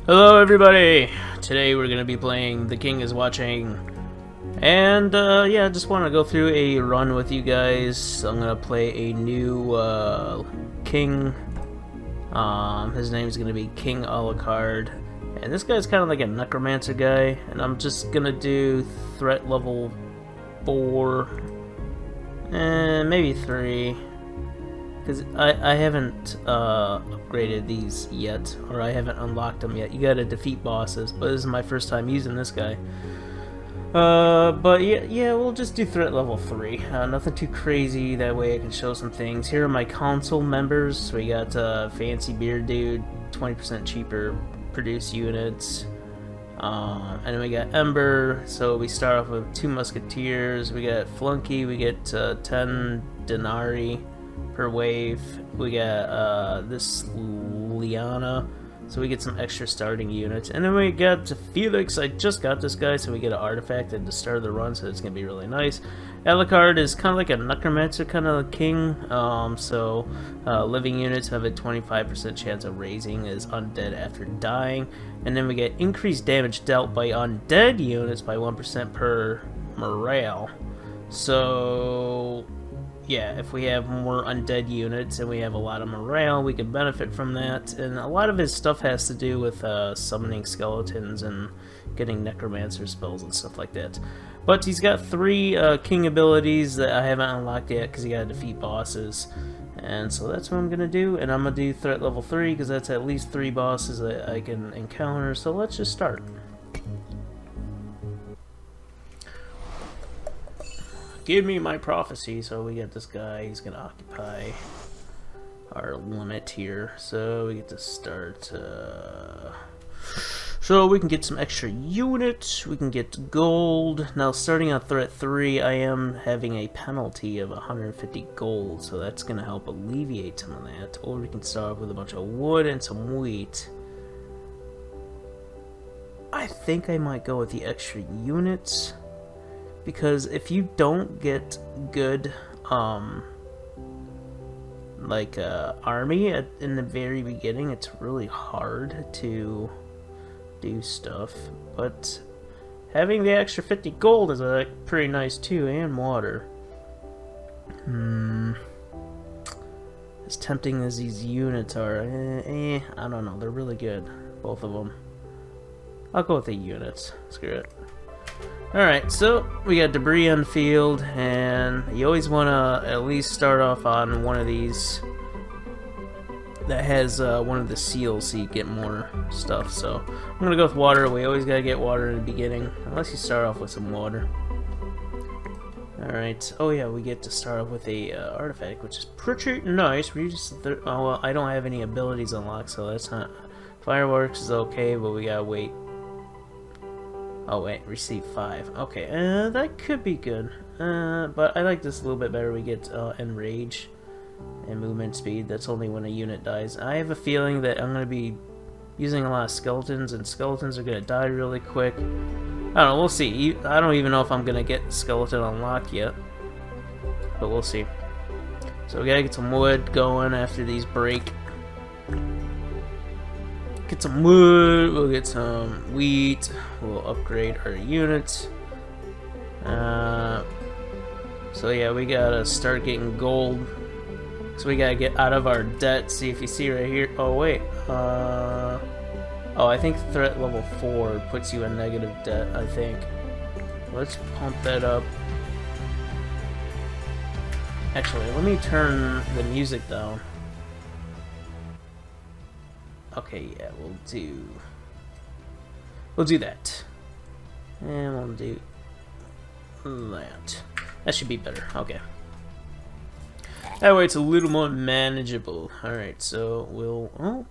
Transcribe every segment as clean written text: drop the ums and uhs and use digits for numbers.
Hello everybody! Today we're gonna be playing The King is Watching. And yeah, just want to go through a run with you guys. I'm gonna play a new king. His name's gonna be King Alucard. And this guy's kind of like a necromancer guy. And I'm just gonna do threat level 4. And maybe 3. Because I haven't upgraded these yet, or I haven't unlocked them yet. You gotta defeat bosses, but this is my first time using this guy. But yeah, we'll just do threat level 3. Nothing too crazy, that way I can show some things. Here are my console members. So we got Fancy Beard Dude, 20% cheaper, produce units. And then we got Ember, so we start off with 2 Musketeers. We got Flunky, we get 10 Denarii per wave. We got this Liana, so we get some extra starting units. And then we got Felix. I just got this guy, so we get an artifact at the start of the run, so it's gonna be really nice. Alucard is kind of like a necromancer kind of king, so living units have a 25% chance of raising as undead after dying. And then we get increased damage dealt by undead units by 1% per morale. So yeah, if we have more undead units and we have a lot of morale, we can benefit from that. And a lot of his stuff has to do with summoning skeletons and getting necromancer spells and stuff like that. But he's got 3 king abilities that I haven't unlocked yet because you gotta defeat bosses. And so that's what I'm gonna do. And I'm gonna do threat level 3 because that's at least 3 bosses that I can encounter. So let's just start. Give me my prophecy. So we got this guy, he's gonna occupy our limit here. So we get to start, so we can get some extra units, we can get gold. Now starting on threat 3, I am having a penalty of 150 gold, so that's gonna help alleviate some of that. Or we can start off with a bunch of wood and some wheat. I think I might go with the extra units, because if you don't get good army in the very beginning, it's really hard to do stuff. But having the extra 50 gold is pretty nice too, and water. As tempting as these units are, I don't know, they're really good, both of them. I'll go with the units, screw it. Alright, so we got debris on the field, and you always want to at least start off on one of these that has one of the seals so you get more stuff. So I'm going to go with water. We always got to get water in the beginning, unless you start off with some water. Alright, oh yeah, we get to start off with a artifact, which is pretty nice. We just oh well, I don't have any abilities unlocked, so that's not... Fireworks is okay, but we gotta wait. Oh wait, receive 5. Okay, that could be good. But I like this a little bit better. We get enrage and movement speed. That's only when a unit dies. I have a feeling that I'm going to be using a lot of skeletons, and skeletons are going to die really quick. I don't know, we'll see. I don't even know if I'm going to get skeleton unlocked yet, but we'll see. So we got to get some wood going after these break. Get some wood, we'll get some wheat, we'll upgrade our units. So yeah, we gotta start getting gold. So we gotta get out of our debt. See if you see right here. Oh wait, oh, I think threat level 4 puts you in negative debt, I think. Let's pump that up. Actually, let me turn the music down. Okay, yeah, we'll do that. And we'll do that. That should be better. Okay. That way it's a little more manageable. Alright, so oh.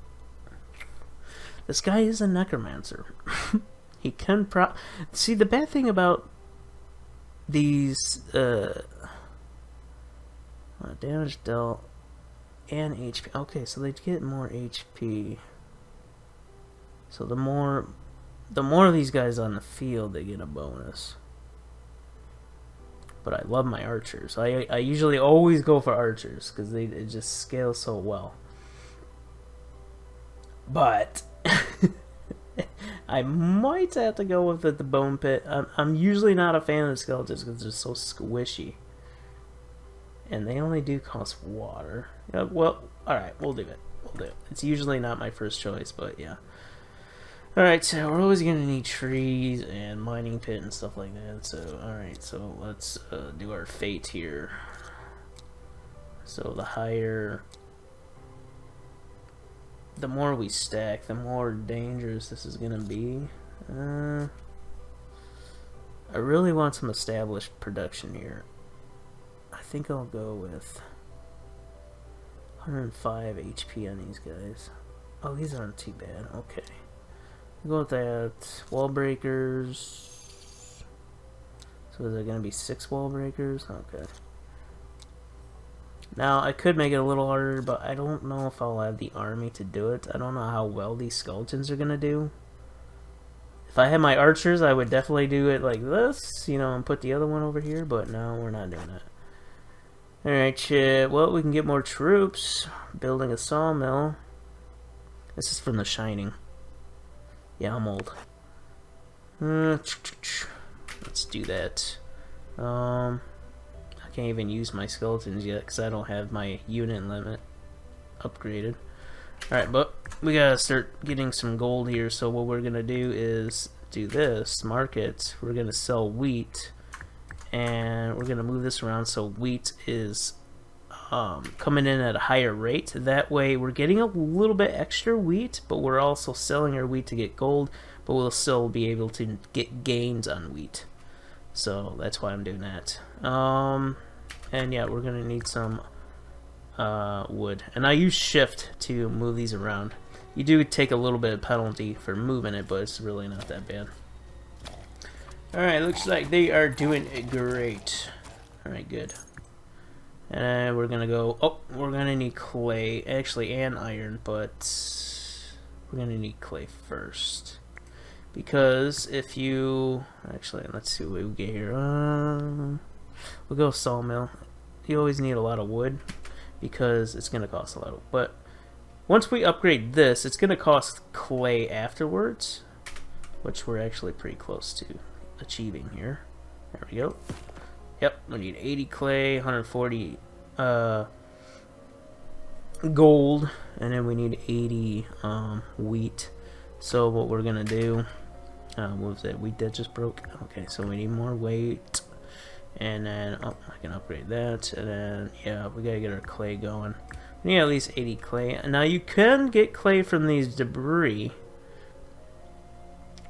This guy is a necromancer. He can see, the bad thing about these damage dealt and HP. Okay, so they get more HP. So the more of these guys on the field, they get a bonus. But I love my archers. I usually always go for archers because it just scales so well. But I might have to go with the bone pit. I'm usually not a fan of the skeletons because they're so squishy. And they only do cost water. Yeah, well, alright, we'll do it. We'll do it. It's usually not my first choice, but yeah. Alright, so we're always going to need trees and mining pit and stuff like that. So, alright, so let's do our fate here. So the higher... the more we stack, the more dangerous this is going to be. I really want some established production here. I think I'll go with 105 HP on these guys. Oh, these aren't too bad. Okay. We'll go with that. Wall breakers. So is there going to be 6 wall breakers? Okay. Now, I could make it a little harder, but I don't know if I'll have the army to do it. I don't know how well these skeletons are going to do. If I had my archers, I would definitely do it like this, you know, and put the other one over here, but no, we're not doing that. Alright, well, we can get more troops. Building a sawmill. This is from The Shining. Yeah, I'm old. Let's do that. I can't even use my skeletons yet because I don't have my unit limit upgraded. Alright, but we gotta start getting some gold here, so what we're gonna do is do this, market. We're gonna sell wheat, and we're gonna move this around so wheat is coming in at a higher rate. That way we're getting a little bit extra wheat, but we're also selling our wheat to get gold, but we'll still be able to get gains on wheat. So that's why I'm doing that. And yeah, we're gonna need some wood, and I use shift to move these around. You do take a little bit of penalty for moving it, but it's really not that bad. Alright, looks like they are doing great. Alright, good. And we're gonna go, oh, we're gonna need clay, actually, and iron, but we're gonna need clay first. Because if you, actually, let's see what we get here. We'll go sawmill. You always need a lot of wood because it's gonna cost a lot of, but once we upgrade this, it's gonna cost clay afterwards, which we're actually pretty close to achieving here. There we go. Yep, we need 80 clay, 140 gold, and then we need 80 wheat. So what we're gonna do, what was that wheat that just broke? Okay, so we need more wheat, and then oh, I can upgrade that, and then yeah, we gotta get our clay going. We need at least 80 clay. Now you can get clay from these debris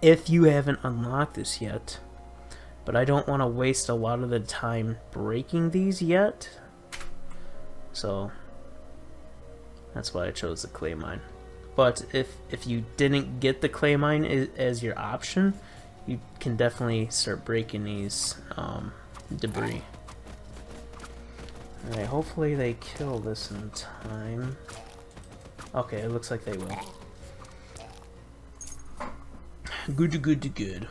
if you haven't unlocked this yet, but I don't want to waste a lot of the time breaking these yet, so that's why I chose the clay mine. But if you didn't get the clay mine as your option, you can definitely start breaking these debris. Alright, hopefully they kill this in time. Okay, it looks like they will. Good.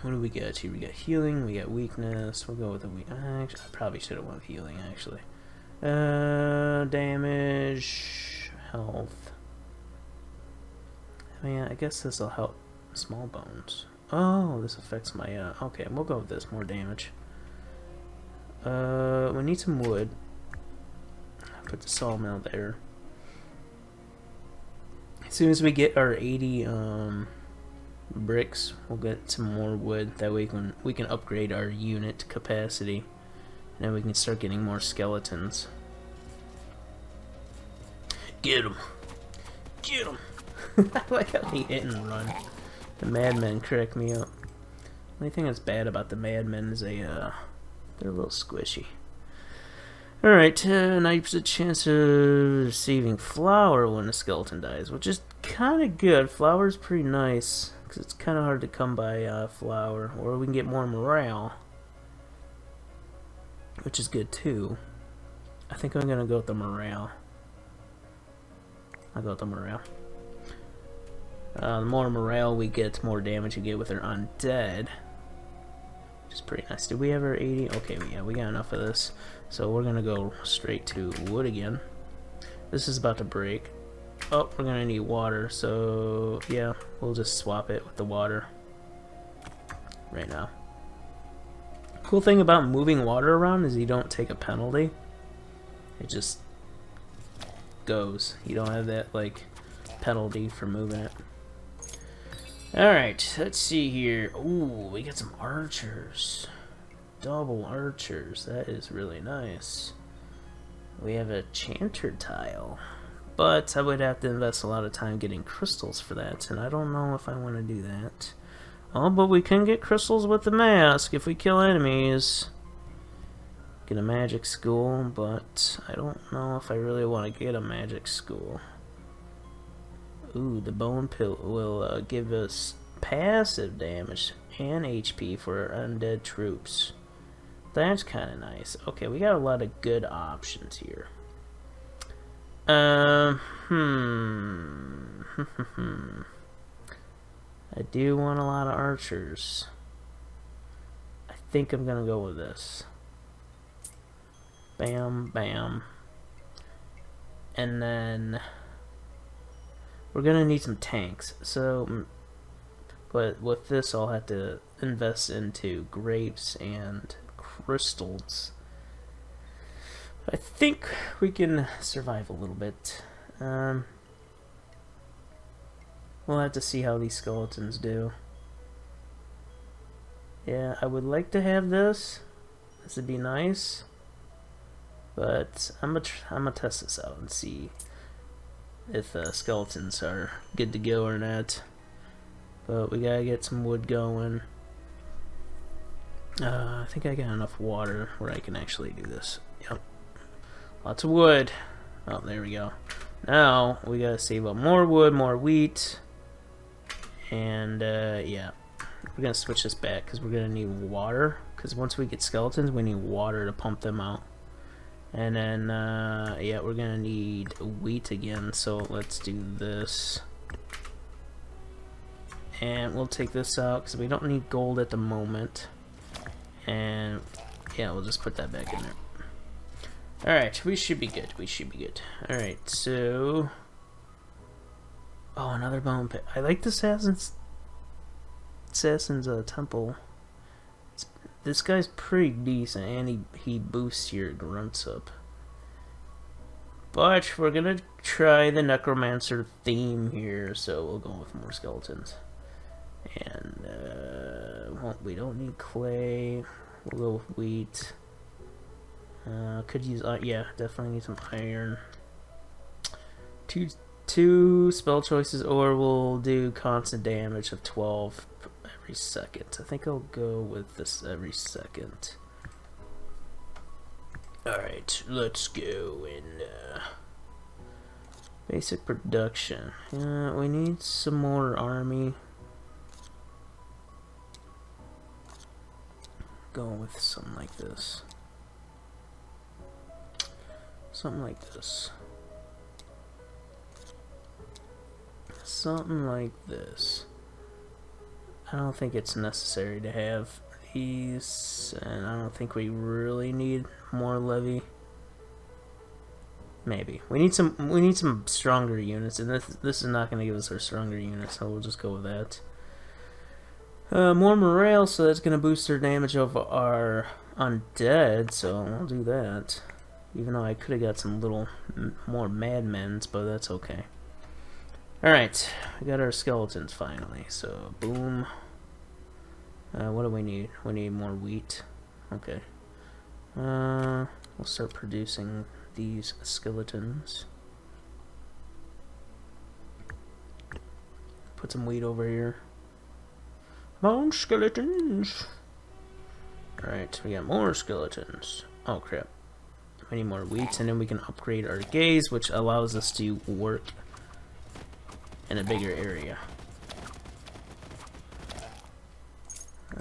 What do we got here? We got healing, we got weakness. We'll go with the weak. Actually, I probably should have went with healing, actually. Damage, health. I mean, I guess this will help small bones. Oh, this affects my, okay, we'll go with this, more damage. We need some wood. Put the sawmill there. As soon as we get our 80 bricks, we'll get some more wood. That way we can upgrade our unit capacity, and then we can start getting more skeletons. Get them! Get them! I like how they hit and run. The madmen crack me up. The only thing that's bad about the madmen is they're a little squishy. Alright, 90% chance of receiving flour when a skeleton dies, which is kind of good. Flour's pretty nice, because it's kind of hard to come by flour. Or we can get more morale, which is good too. I think I'm going to go with the morale. I'll go with the morale. The more morale we get, the more damage we get with our undead. Which is pretty nice. Did we have our 80? Okay, yeah, we got enough of this. So we're gonna go straight to wood again. This is about to break. Oh, we're gonna need water, so yeah, we'll just swap it with the water. right now. Cool thing about moving water around is you don't take a penalty. It just goes. You don't have that like penalty for moving it. Alright, let's see here. Ooh, we got some archers. Double archers. That is really nice. We have a chanter tile. But I would have to invest a lot of time getting crystals for that, and I don't know if I want to do that. Oh, but we can get crystals with the mask if we kill enemies. Get a magic school, but I don't know if I really want to get a magic school. Ooh, the bone pill will give us passive damage and HP for our undead troops. That's kind of nice. Okay, we got a lot of good options here. I do want a lot of archers. I think I'm gonna go with this. Bam, bam. And then we're gonna need some tanks. So, but with this, I'll have to invest into grapes and crystals. I think we can survive a little bit. We'll have to see how these skeletons do. Yeah, I would like to have this. This would be nice. But I'm gonna test this out and see if skeletons are good to go or not. But we gotta get some wood going. I think I got enough water where I can actually do this. Yep. Lots of wood. Oh, there we go. Now we gotta save up more wood, more wheat. And yeah, we're gonna switch this back because we're gonna need water. Because once we get skeletons, we need water to pump them out. And then yeah, we're gonna need wheat again. So let's do this, and we'll take this out because we don't need gold at the moment. And yeah, we'll just put that back in there. Alright, we should be good. We should be good. Alright, so oh, another bone pit. I like the assassin's temple. This guy's pretty decent, and he boosts your grunts up. But we're gonna try the necromancer theme here, so we'll go with more skeletons. And well, we don't need clay. We'll go with wheat. Could use yeah, definitely need some iron. Two spell choices, or we'll do constant damage of 12 every second. I think I'll go with this every second. Alright, let's go in basic production. We need some more army. Go with something like this. Something like this. Something like this. I don't think it's necessary to have these, and I don't think we really need more levy. Maybe we need some stronger units, and this is not going to give us our stronger units, so we'll just go with that. More morale, so that's going to boost our damage of our undead, so I'll do that. Even though I could have got some little more madmen's, but that's okay. Alright, we got our skeletons finally, so boom. What do we need? We need more wheat. Okay. We'll start producing these skeletons. Put some wheat over here. More skeletons! Alright, we got more skeletons. Oh crap. We need more wheat, and then we can upgrade our gaze, which allows us to work in a bigger area.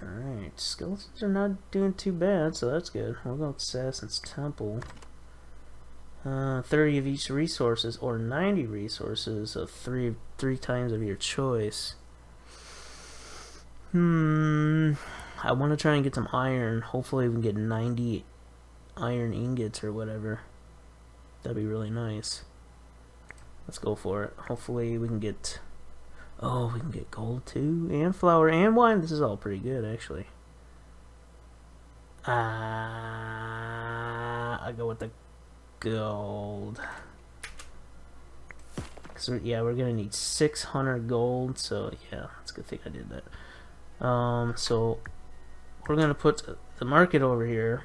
Alright, skeletons are not doing too bad, so that's good. We'll go with Assassin's Temple. 30 of each resources, or 90 resources, so three times of your choice. I want to try and get some iron. Hopefully we can get 90 iron ingots or whatever. That'd be really nice. Let's go for it. Hopefully we can get... Oh, we can get gold too, and flour, and wine. This is all pretty good, actually. I go with the gold. So yeah, we're gonna need 600 gold. So yeah, it's a good thing I did that. So we're gonna put the market over here,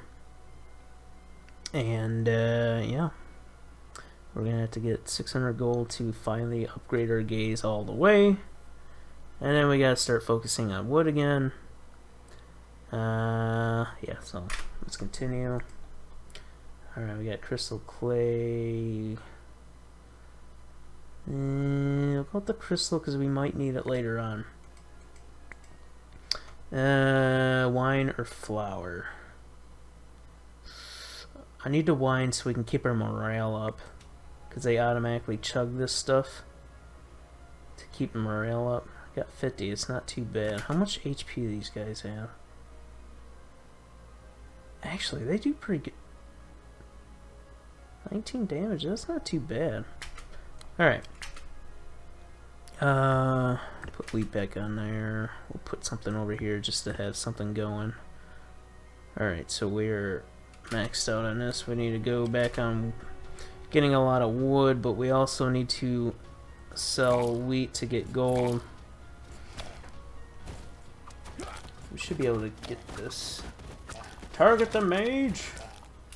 and yeah, we're gonna have to get 600 gold to finally upgrade our gaze all the way, and then we gotta start focusing on wood again. Yeah, so let's continue. Alright, we got crystal clay. We'll go with the crystal because we might need it later on. Wine or flour? I need the wine so we can keep our morale up, because they automatically chug this stuff to keep the morale up. I got 50, it's not too bad. How much HP do these guys have? Actually, they do pretty good. 19 damage, that's not too bad. Alright. Put wheat back on there. We'll put something over here just to have something going. Alright, so we're maxed out on this. We need to go back on getting a lot of wood, but we also need to sell wheat to get gold. We should be able to get this. Target the mage!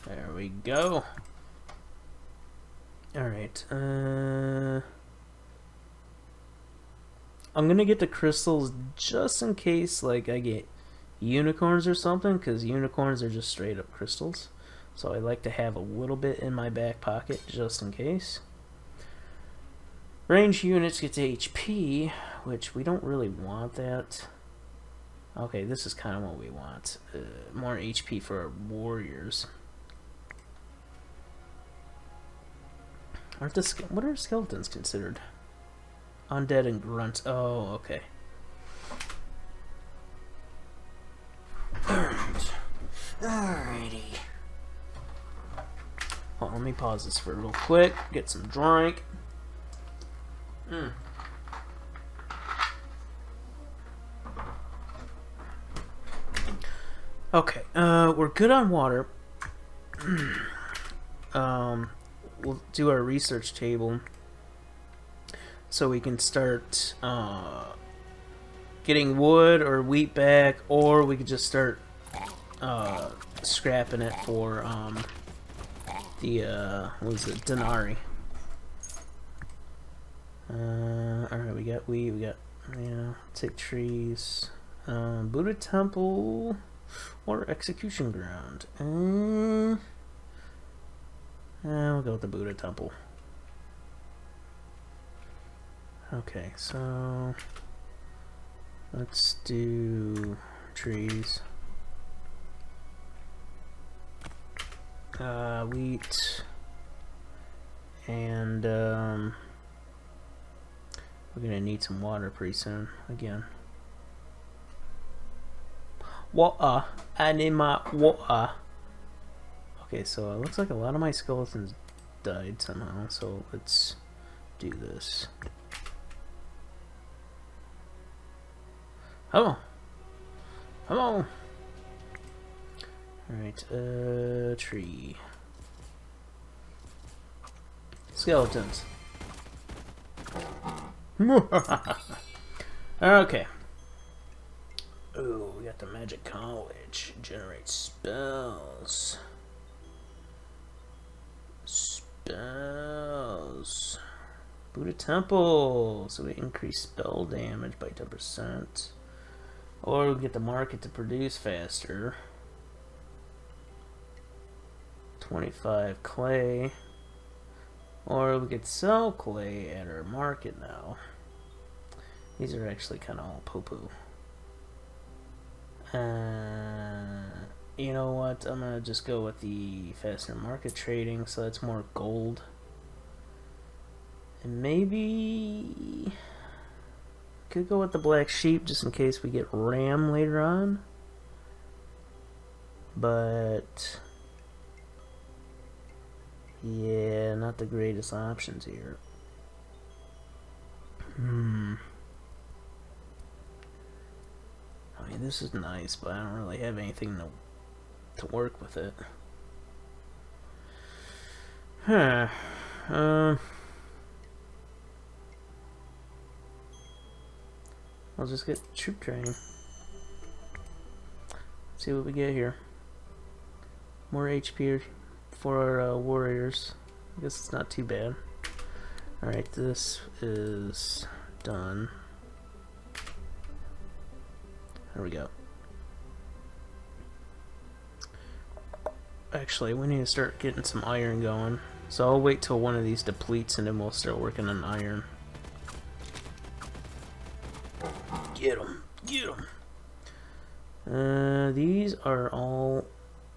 There we go. Alright, I'm gonna get the crystals just in case, like, I get unicorns or something, because unicorns are just straight up crystals. So I like to have a little bit in my back pocket just in case. Range units get HP, which we don't really want that. Okay, this is kind of what we want. More HP for our warriors. What are skeletons considered? Undead and grunts. Oh, okay. Alrighty. Hold on, let me pause this for real quick. Get some drink. Okay, we're good on water. We'll do our research table so we can start getting wood or wheat back, or we could just start scrapping it for the what is it, denarii. Alright, we got wheat, we got, yeah, take trees. Buddha temple or execution ground. We'll go with the Buddha temple. Okay, so let's do trees. Wheat. And we're gonna need some water pretty soon again. Water. I need my water. Okay, so it looks like a lot of my skeletons died somehow, so let's do this. Come on. Come on. Alright, tree. Skeletons. Okay. Ooh, we got the magic college. Generate spells. Spells. Buddha temple. So we increase spell damage by 10%. Or we get the market to produce faster. 25 clay. Or we could sell clay at our market now. These are actually kind of all poo-poo. You know what? I'm gonna just go with the faster market trading, so that's more gold. And maybe could go with the black sheep just in case we get ram later on. But yeah, not the greatest options here. I mean, this is nice, but I don't really have anything to work with it. Huh. I'll just get troop training. See what we get here. More HP for our warriors. I guess it's not too bad. Alright, this is done. There we go. Actually, we need to start getting some iron going. So I'll wait till one of these depletes and then we'll start working on iron. Get them! Get them! These are all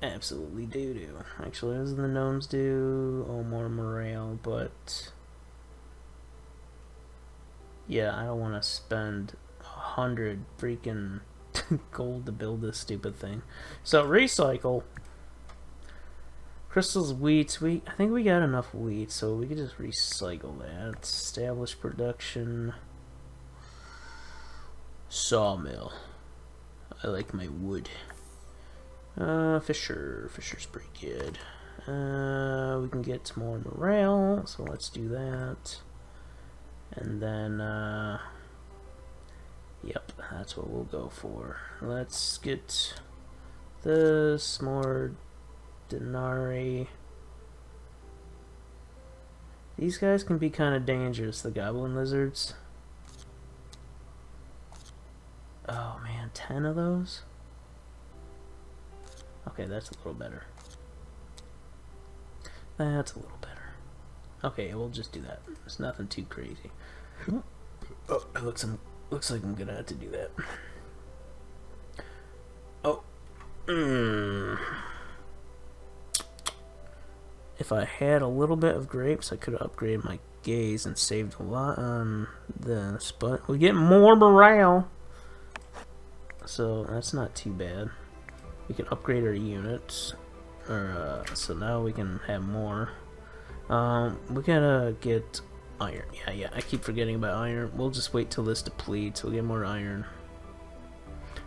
absolutely doo-doo. Actually, doesn't the gnomes do? Oh, more morale, but... yeah, I don't want to spend 100 freaking gold to build this stupid thing. So, recycle. Crystals, wheat. I think we got enough wheat, so we could just recycle that. Establish production. Sawmill. I like my wood. Fisher's pretty good. We can get more morale, so let's do that. And then, yep, that's what we'll go for. Let's get this, more denarii. These guys can be kind of dangerous, the goblin lizards. Oh man, 10 of those? Okay, that's a little better. That's a little better. Okay, we'll just do that. It's nothing too crazy. Oh, it looks like I'm gonna have to do that. Oh. If I had a little bit of grapes, I could have upgraded my gaze and saved a lot on this, but we get more morale. So that's not too bad. We can upgrade our units, or so now we can have more. We gotta get iron. Yeah, I keep forgetting about iron. We'll just wait till this depletes. We'll get more iron.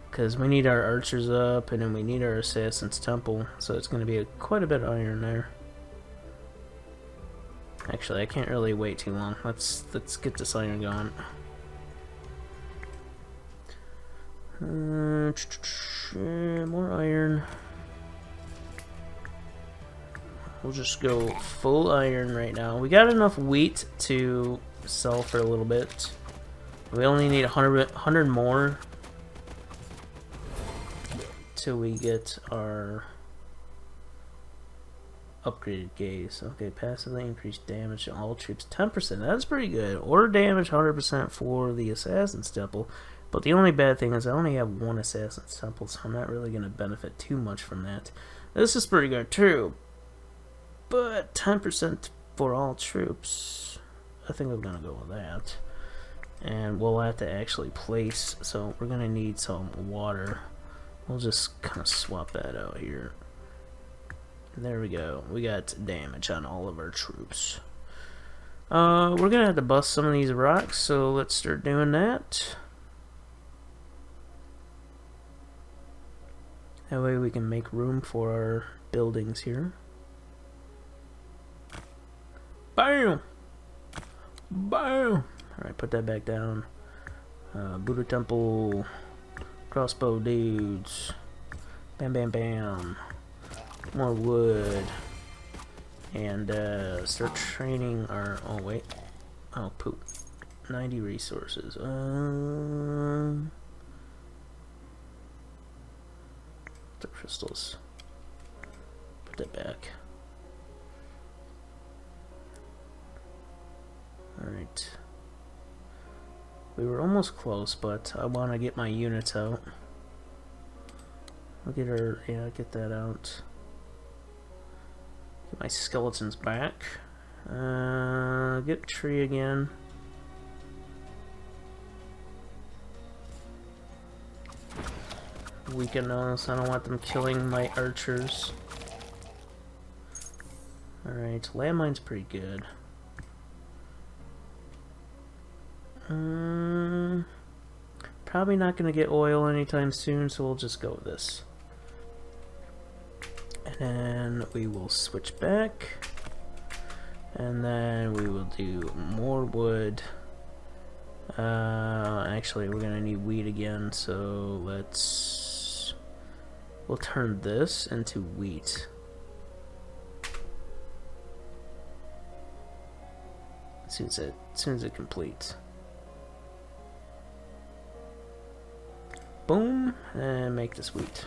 Because we need our archers up, and then we need our assassin's temple. So it's gonna be quite a bit of iron there. Actually, I can't really wait too long. Let's get this iron going. More iron. We'll just go full iron right now. We got enough wheat to sell for a little bit. We only need 100 more till we get our upgraded gaze. Okay, passively increased damage to all troops 10%. That's pretty good. Order damage 100% for the assassin's temple. But the only bad thing is I only have one assassin's temple, so I'm not really going to benefit too much from that. This is pretty good too. But 10% for all troops, I think I'm going to go with that. And we'll have to actually place, so we're going to need some water. We'll just kind of swap that out here. There we go. We got damage on all of our troops. We're going to have to bust some of these rocks, so let's start doing that. That way we can make room for our buildings here. Bam! Bam! Alright, put that back down. Buddha temple. Crossbow dudes. Bam, bam, bam. More wood. And start training our... oh, wait. Oh, poop. 90 resources. The crystals. Put that back. Alright. We were almost close, but I want to get my units out. I'll get her, yeah, get that out. Get my skeletons back. Get tree again. Weaken those. I don't want them killing my archers. Alright, landmine's pretty good. Probably probably not going to get oil anytime soon, so we'll just go with this. And then we will switch back. And then we will do more wood. Actually, we're going to need wheat again, so we'll turn this into wheat. As soon as it completes. Boom, and make this wheat.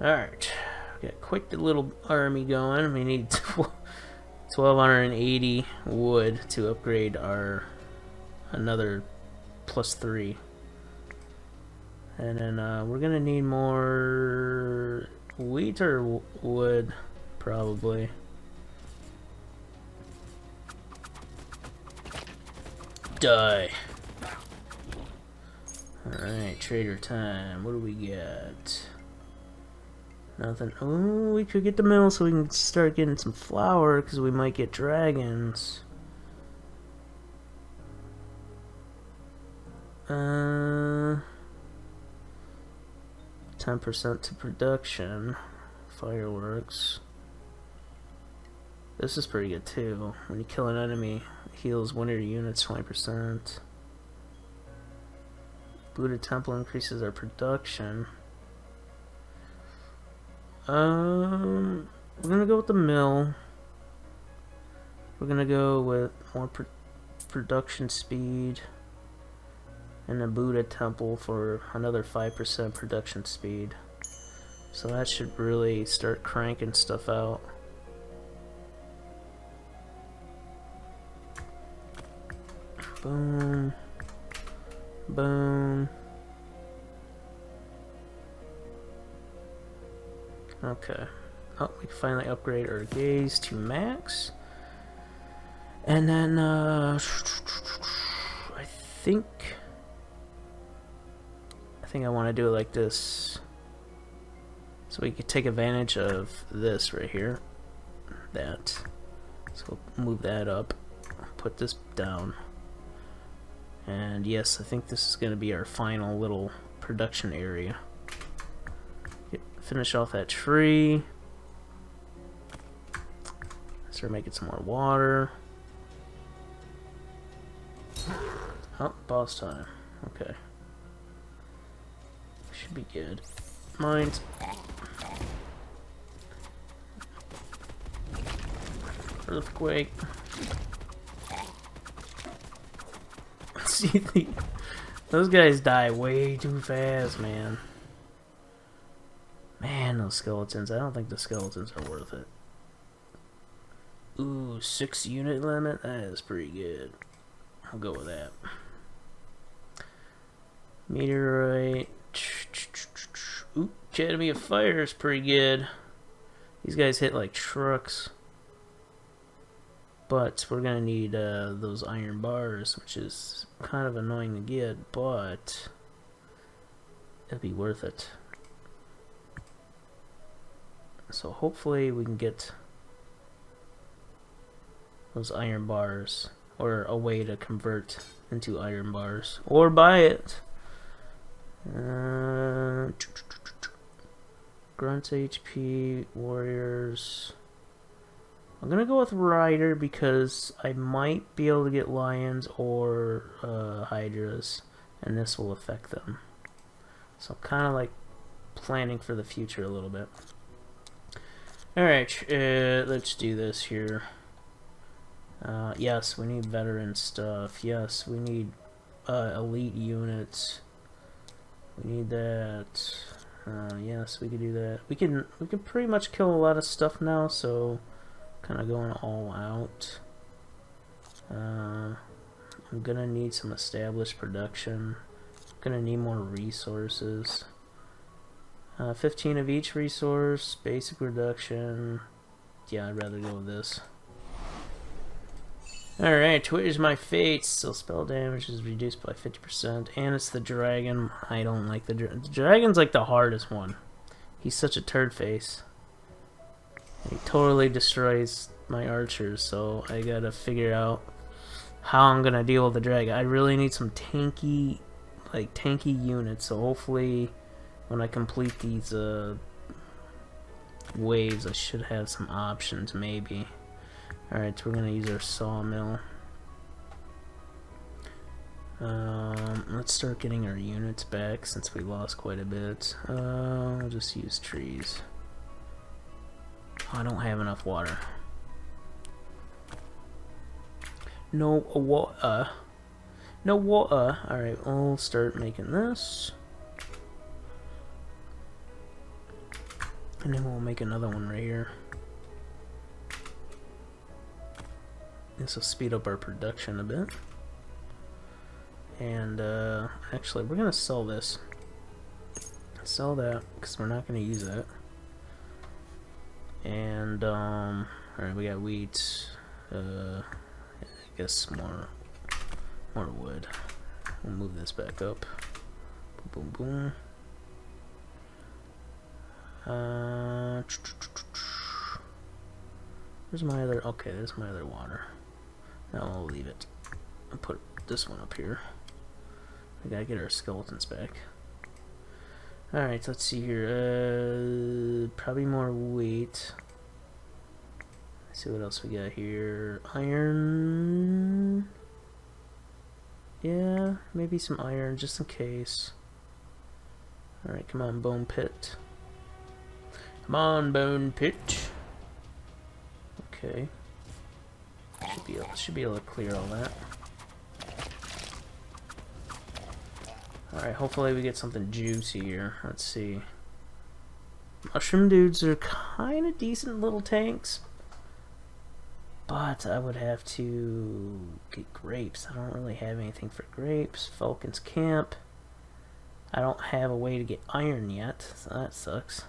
Alright, we got quite the little army going. We need 1280 wood to upgrade our another +3. And then we're gonna need more wheat or wood, probably. Die. Alright, trader time. What do we get? Nothing. Oh, we could get the mill so we can start getting some flour, because we might get dragons. 10% to production. Fireworks. This is pretty good too. When you kill an enemy, it heals one of your units 20%. Buddha Temple increases our production. We're gonna go with the mill. We're gonna go with more production speed. And a Buddha Temple for another 5% production speed. So that should really start cranking stuff out. Boom. Boom. Okay. Oh, we can finally upgrade our gaze to max. And then, I think I want to do it like this. So we could take advantage of this right here. That. So we'll move that up. Put this down. And yes, I think this is going to be our final little production area. Finish off that tree. Start making some more water. Oh, boss time. Okay. Should be good. Mines. Earthquake. See, those guys die way too fast, man. Man, those skeletons. I don't think the skeletons are worth it. Ooh, 6 unit limit? That is pretty good. I'll go with that. Meteorite. Ooh, Academy of Fire is pretty good. These guys hit like trucks. But we're gonna need those iron bars, which is kind of annoying to get, but it'll be worth it. So hopefully we can get those iron bars, or a way to convert into iron bars, or buy it. Grunt HP, warriors. I'm gonna go with Rider because I might be able to get lions or hydras, and this will affect them. So I'm kind of like planning for the future a little bit. Alright, let's do this here. Yes, we need veteran stuff. Yes, we need elite units. We need that. Yes, we can do that. We can pretty much kill a lot of stuff now, so kind of going all out. I'm gonna need some established production. I'm gonna need more resources. 15 of each resource, basic reduction. Yeah, I'd rather go with this. Alright, where's my fate? Still spell damage is reduced by 50%, and it's the dragon. I don't like the dragon's like the hardest one. He's such a turd face. He totally destroys my archers, so I gotta figure out how I'm gonna deal with the dragon. I really need some tanky like tanky units, so hopefully when I complete these waves I should have some options maybe. Alright, so we're gonna use our sawmill. Let's start getting our units back since we lost quite a bit. I'll just use trees. Oh, I don't have enough water. No water. No water. Alright, we'll start making this. And then we'll make another one right here. This will speed up our production a bit. And actually, we're gonna sell this. Sell that because we're not gonna use that. And alright, we got wheat. I guess more wood. We'll move this back up. Boom, boom, boom. Where's my other? Okay, there's my other water. Now I'll leave it. I'll put this one up here. We gotta get our skeletons back. Alright, let's see here. Probably more wheat. Let's see what else we got here. Iron. Yeah, maybe some iron just in case. Alright, come on, bone pit. Come on, bone pit. Okay. Should be able to clear all that. Alright, hopefully we get something juicy here. Let's see. Mushroom dudes are kind of decent little tanks. But I would have to get grapes. I don't really have anything for grapes. Falcon's Camp. I don't have a way to get iron yet, so that sucks.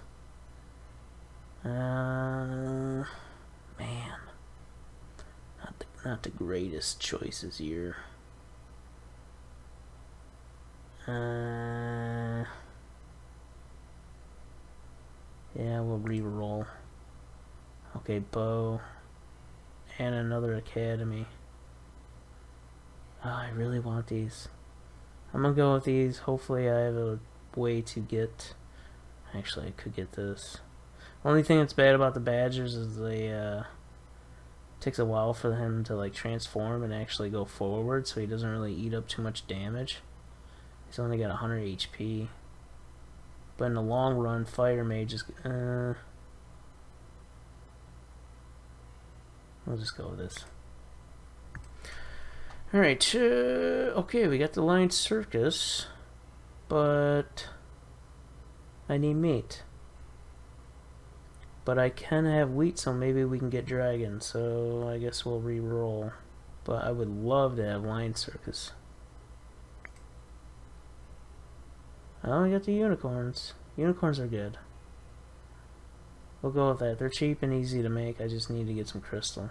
Man. Not the greatest choices here. Yeah, we'll re-roll. Okay, bow. And another academy. Oh, I really want these. I'm gonna go with these. Hopefully I have a way to get... Actually, I could get this. Only thing that's bad about the badgers is they, takes a while for him to like transform and actually go forward, so he doesn't really eat up too much damage. He's only got 100 HP. But in the long run, Fire Mage is... we'll just go with this. Alright, okay, we got the Lion Circus, but I need meat. But I can have wheat, so maybe we can get dragon, so I guess we'll re-roll. But I would love to have Lion Circus. Oh, we got the unicorns. Unicorns are good. We'll go with that. They're cheap and easy to make. I just need to get some crystal.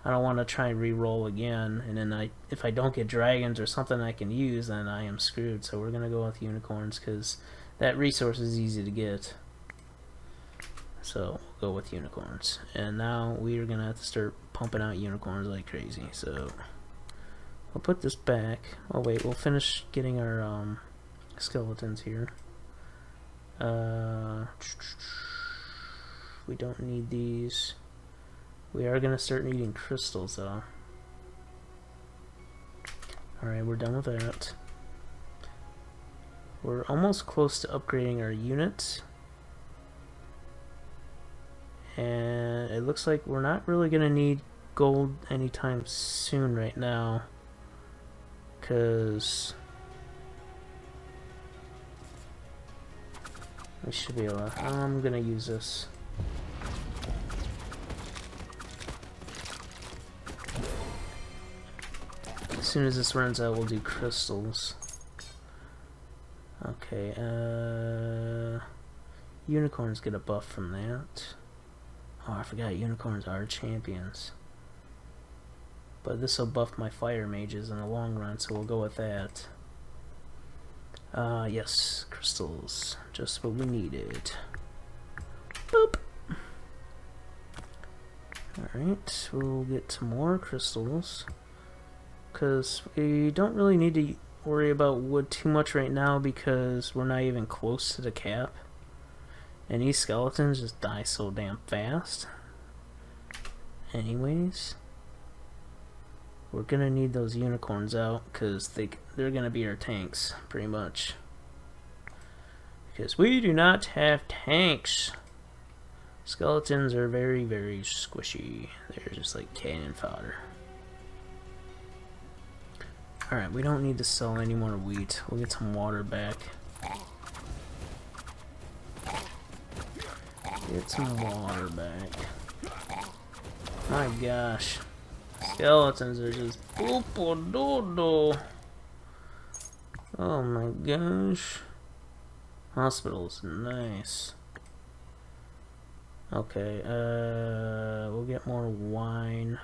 I don't want to try and re-roll again, and then if I don't get dragons or something I can use, then I am screwed. So we're gonna go with unicorns because that resource is easy to get. So we'll go with unicorns. And now we are gonna have to start pumping out unicorns like crazy. So I'll put this back. Oh wait, we'll finish getting our skeletons here. We don't need these. We are gonna start needing crystals though. Alright, we're done with that. We're almost close to upgrading our units. And it looks like we're not really gonna need gold anytime soon right now. Because we should be able to... I'm gonna use this. As soon as this runs out, we'll do crystals. Okay, unicorns get a buff from that. Oh, I forgot unicorns are champions. But this will buff my fire mages in the long run, so we'll go with that. Yes, crystals. Just what we needed. Boop! Alright, we'll get some more crystals. Because we don't really need to... worry about wood too much right now because we're not even close to the cap. And these skeletons just die so damn fast. Anyways, we're gonna need those unicorns out because they're gonna be our tanks, pretty much. Because we do not have tanks. Skeletons are very, very squishy. They're just like cannon fodder. Alright, we don't need to sell any more wheat. We'll get some water back. Get some water back. My gosh. Skeletons are just boop-a-doo-doo. Oh my gosh. Hospital's nice. Okay, we'll get more wine.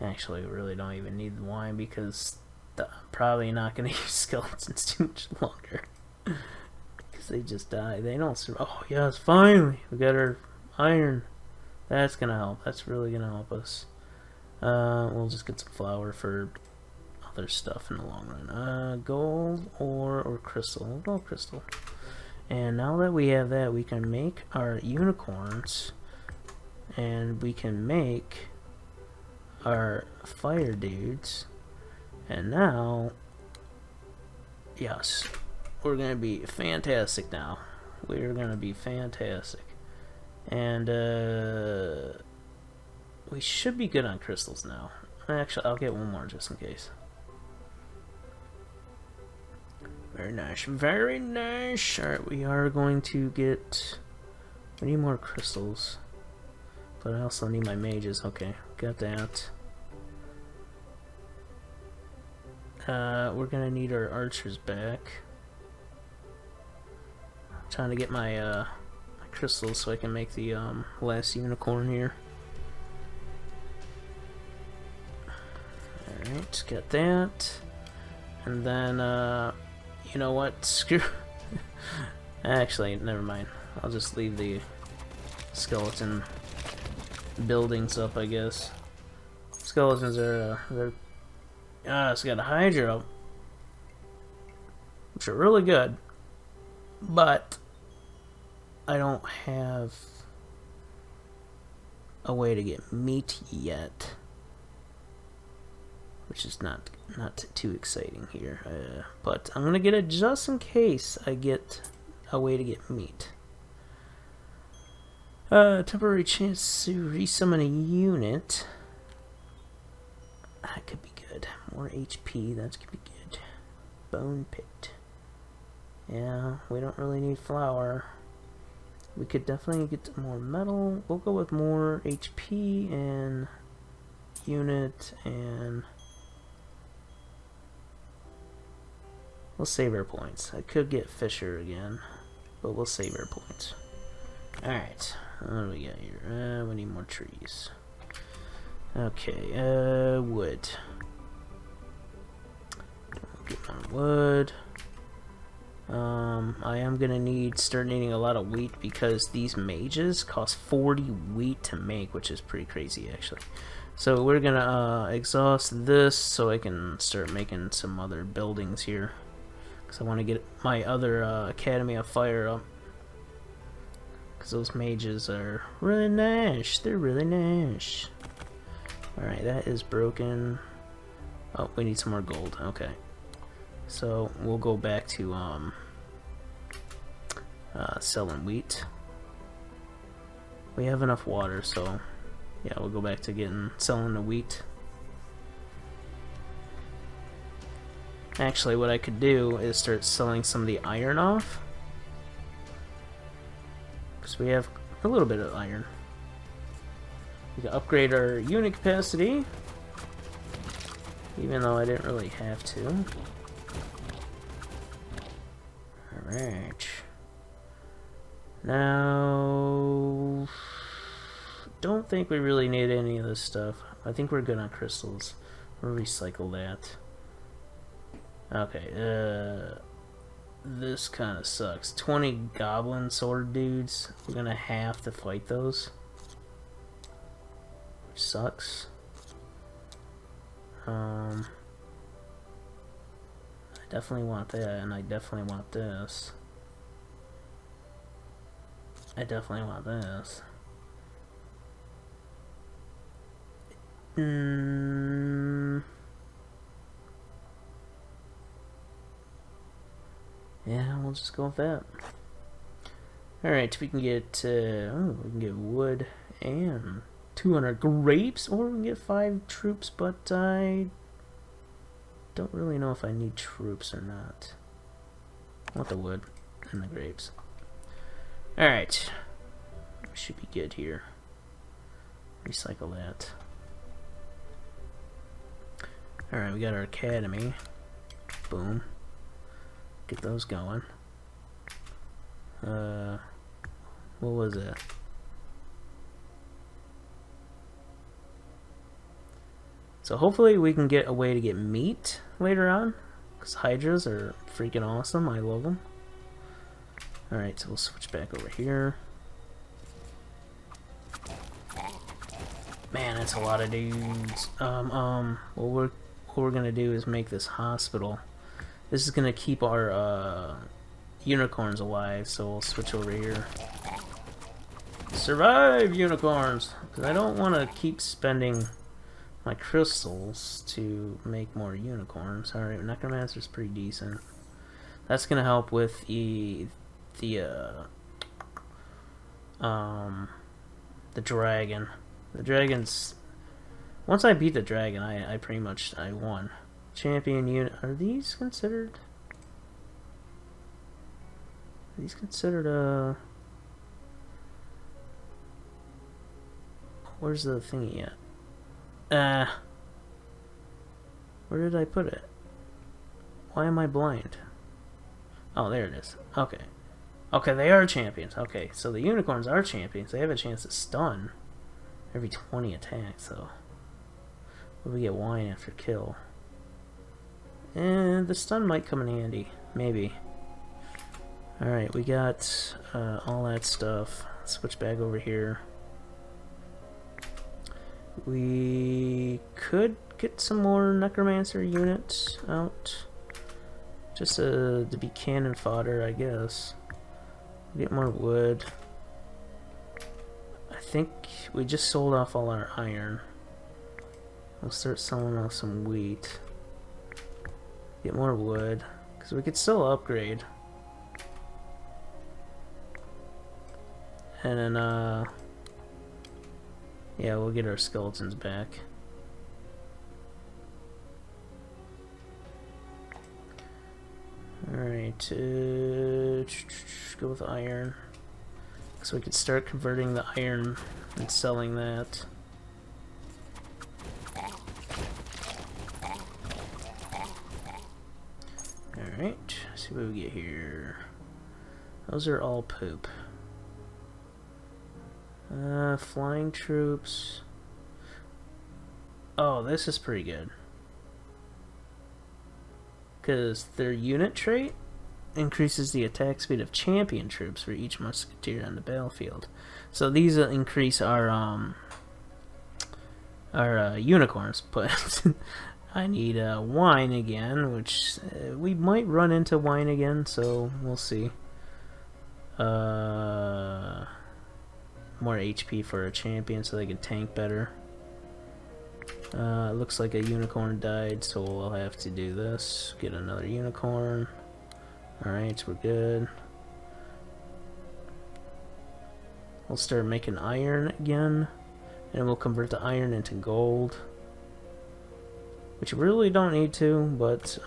Actually, we really don't even need the wine because I'm probably not going to use skeletons too much longer. Because they just die. They don't survive. Oh, yes, finally! We got our iron. That's going to help. That's really going to help us. We'll just get some flour for other stuff in the long run. Gold or crystal. We'll go crystal. And now that we have that, we can make our unicorns. And we can make our fire dudes. And now, yes, we're gonna be fantastic now. We're gonna be fantastic. And we should be good on crystals now. Actually, I'll get one more just in case. Very nice, very nice. Alright, we are going to get, we need more crystals. But I also need my mages. Okay, got that. We're gonna need our archers back. I'm trying to get my, my crystals so I can make the last unicorn here. Alright, got that. And then, you know what? Screw. Actually, never mind. I'll just leave the skeleton buildings up, I guess. Skeletons are, it's got a hydro, which are really good, but I don't have a way to get meat yet, which is not too exciting here. But I'm gonna get it just in case I get a way to get meat. Temporary chance to resummon a unit. That could be good. More HP, that could be good. Bone pit. Yeah, we don't really need flour. We could definitely get more metal. We'll go with more HP and unit, and we'll save our points. I could get Fisher again, but we'll save our points. Alright, what do we got here? We need more trees. Okay, wood. We'll get more wood. I am gonna start needing a lot of wheat because these mages cost 40 wheat to make, which is pretty crazy actually. So we're gonna exhaust this so I can start making some other buildings here. Because I want to get my other Academy of Fire up. Because those mages are really nice. They're really nice. Alright, that is broken. Oh, we need some more gold. Okay. So we'll go back to selling wheat. We have enough water, so yeah, we'll go back to selling the wheat. Actually, what I could do is start selling some of the iron off, because we have a little bit of iron. We can upgrade our unit capacity, even though I didn't really have to. Alright. Now, don't think we really need any of this stuff. I think we're good on crystals. We'll recycle that. Okay, this kind of sucks. 20 goblin sword dudes. We're gonna have to fight those. Which sucks. Definitely want that, and I definitely want this. I definitely want this. Yeah, we'll just go with that. Alright, we can get wood and 200 grapes, or we can get 5 troops, but I don't really know if I need troops or not. I want the wood and the grapes. Alright. Should be good here. Recycle that. Alright, we got our academy. Boom. Get those going. What was it? So hopefully we can get a way to get meat later on, because hydras are freaking awesome. I love them. Alright, so we'll switch back over here. Man, that's a lot of dudes. What we're gonna do is make this hospital. This is gonna keep our unicorns alive, so we'll switch over here. Survive, unicorns! Because I don't want to keep spending my crystals to make more unicorns. Alright, Necromancer's pretty decent. That's gonna help with the dragon. The dragon's... Once I beat the dragon, I pretty much won. Champion unit... Are these considered... These considered, where's the thingy at? Where did I put it? Why am I blind? Oh, there it is. Okay. Okay, they are champions. Okay, so the unicorns are champions. They have a chance to stun every 20 attacks, so... We get wine after kill. And the stun might come in handy. Maybe. Alright, we got all that stuff. Switch back over here. We could get some more Necromancer units out. Just to be cannon fodder, I guess. Get more wood. I think we just sold off all our iron. We'll start selling off some wheat. Get more wood. Because we could still upgrade. And then, yeah, we'll get our skeletons back. Alright, go with iron. So we could start converting the iron and selling that. Alright, see what we get here. Those are all poop. Flying troops. Oh, this is pretty good. Because their unit trait increases the attack speed of champion troops for each musketeer on the battlefield. So these increase our unicorns, but I need wine again, which we might run into wine again, so we'll see. More HP for a champion so they can tank better. It looks like a unicorn died, so we'll have to do this. Get another unicorn. Alright, we're good. We'll start making iron again, and we'll convert the iron into gold. Which you really don't need to, but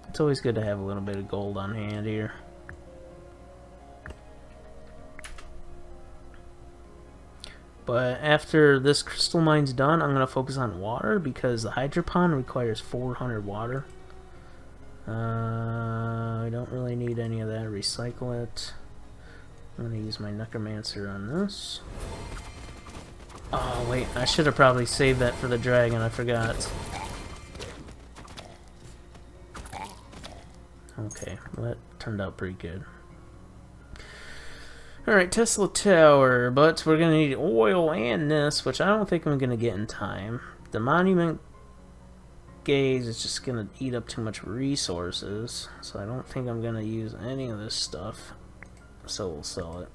it's always good to have a little bit of gold on hand here. But after this crystal mine's done, I'm going to focus on water because the hydropon requires 400 water. I don't really need any of that. Recycle it. I'm going to use my necromancer on this. Oh wait, I should have probably saved that for the dragon. I forgot. Okay, well, that turned out pretty good. Alright, Tesla Tower, but we're going to need oil and this, which I don't think I'm going to get in time. The monument gaze, it's just gonna eat up too much resources. So I don't think I'm gonna use any of this stuff. So we'll sell it.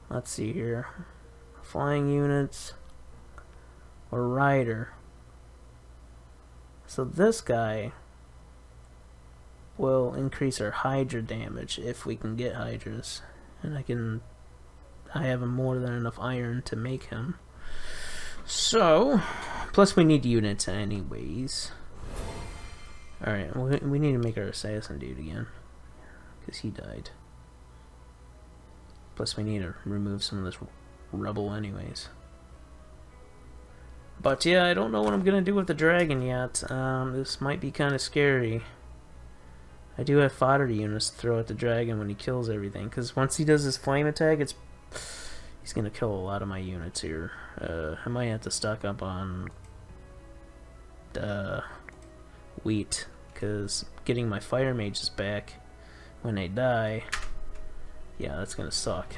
Let's see here. Flying units or rider. So this guy will increase our Hydra damage if we can get Hydras. And I have more than enough iron to make him. So, plus we need units anyways. Alright, we need to make our assassin dude again. Because he died. Plus we need to remove some of this rubble anyways. But yeah, I don't know what I'm going to do with the dragon yet. This might be kind of scary. I do have fodder units to throw at the dragon when he kills everything. Because once he does his flame attack, he's going to kill a lot of my units here. I might have to stock up on wheat. Because getting my fire mages back when they die, yeah, that's going to suck.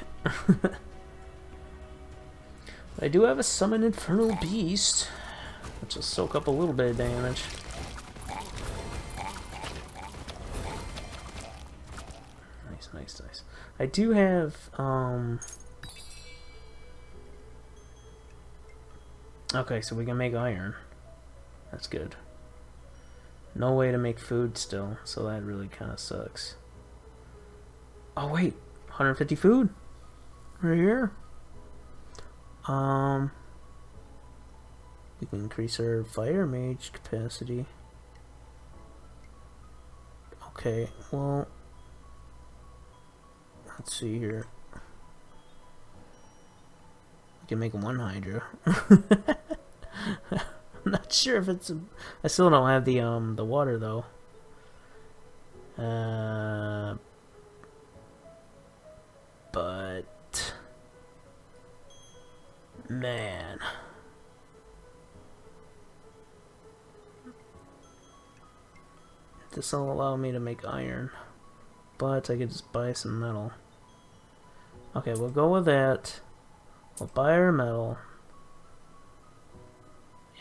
I do have a summon infernal beast, which will soak up a little bit of damage. Nice, nice, nice. I do have, okay, so we can make iron. That's good. No way to make food still, so that really kind of sucks. Oh wait, 150 food? Right here? We can increase our fire mage capacity. Okay, well, let's see here. We can make one Hydra. I'm not sure if it's I still don't have the water though. But man, this will allow me to make iron, but I could just buy some metal. Okay, we'll go with that. We'll buy our metal.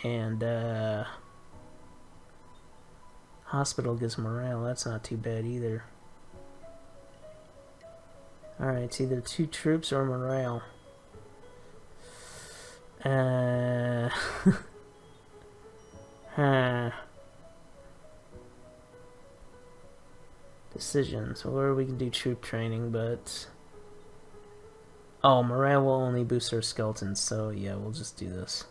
And hospital gives morale. That's not too bad either. Alright, it's either 2 troops or morale. Decisions. Or we can do troop training, but oh, morale will only boost our skeletons, so yeah, we'll just do this.